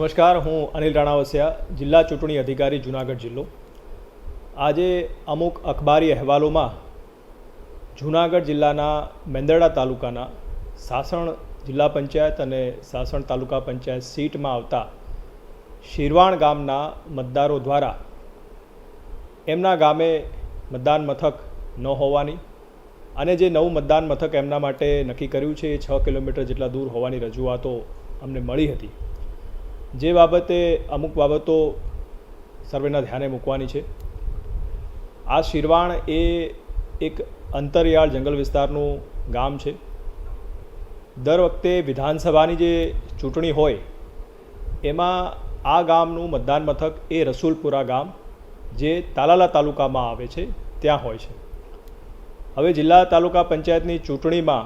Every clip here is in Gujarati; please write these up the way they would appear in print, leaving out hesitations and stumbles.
નમસ્કાર, હું અનિલ રાણાવસિયા, જિલ્લા ચૂંટણી અધિકારી, જૂનાગઢ જિલ્લો. આજે અમુક અખબારી અહેવાલોમાં જૂનાગઢ જિલ્લાના મેંદરડા તાલુકાના સાસણ જિલ્લા પંચાયત અને સાસણ તાલુકા પંચાયત સીટમાં આવતા શિરવાણ ગામના મતદારો દ્વારા એમના ગામે મતદાન મથક ન હોવાની અને જે નવું મતદાન મથક એમના માટે નક્કી કર્યું છે એ 6 કિલોમીટર જેટલા દૂર હોવાની રજૂઆતો અમને મળી હતી. જે બાબતે અમુક બાબતો સર્વેના ધ્યાને મૂકવાની છે. આ શિરવાણ એ એક અંતરિયાળ જંગલ વિસ્તારનું ગામ છે. દર વખતે વિધાનસભાની જે ચૂંટણી હોય એમાં આ ગામનું મતદાન મથક એ રસુલપુરા ગામ જે તાલાલા તાલુકામાં આવે છે ત્યાં હોય છે. હવે જિલ્લા તાલુકા પંચાયતની ચૂંટણીમાં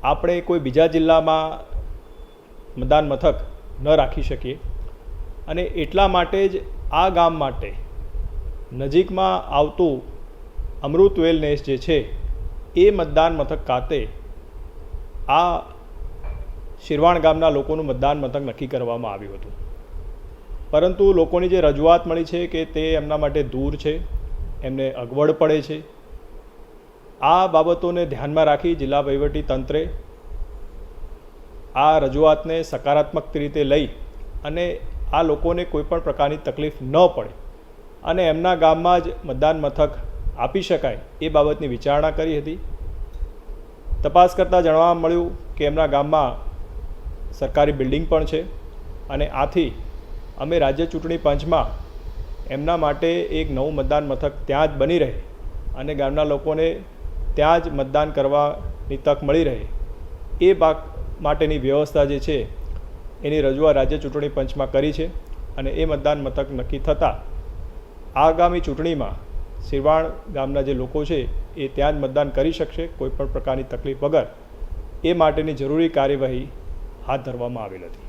આપણે કોઈ બીજા જિલ્લામાં મતદાન મથક ન રાખી શકીએ અને એટલા માટે જ આ ગામ માટે નજીકમાં આવતું અમૃત વેલનેસ જે છે એ મતદાન મથક ખાતે આ શિરવાણ ગામના લોકોનું મતદાન મથક નક્કી કરવામાં આવ્યું હતું. પરંતુ લોકોની જે રજૂઆત મળી છે કે તે એમના માટે દૂર છે, એમને અગવડ પડે છે. આ બાબતોને ધ્યાનમાં રાખી જિલ્લા વહીવટી તંત્રે આ રજૂઆતને સકારાત્મક રીતે લઈ અને આ લોકોને કોઈપણ પ્રકારની તકલીફ ન પડે અને એમના ગામમાં જ મતદાન મથક આપી શકાય એ બાબતની વિચારણા કરી હતી. તપાસ કરતાં જાણવા મળ્યું કે એમના ગામમાં સરકારી બિલ્ડિંગ પણ છે અને આથી અમે રાજ્ય ચૂંટણી પંચમાં એમના માટે એક નવું મતદાન મથક ત્યાં જ બની રહે અને ગામના લોકોને ત્યાં જ મતદાન કરવાની તક મળી રહે એ માટેની વ્યવસ્થા જે છે એની રજૂઆત રાજ્ય ચૂંટણી પંચમાં કરી છે અને એ મતદાન મથક નક્કી થતાં આગામી ચૂંટણીમાં શિરવાણ ગામના જે લોકો છે એ ત્યાં જ મતદાન કરી શકશે કોઈપણ પ્રકારની તકલીફ વગર. એ માટેની જરૂરી કાર્યવાહી હાથ ધરવામાં આવેલ હતી.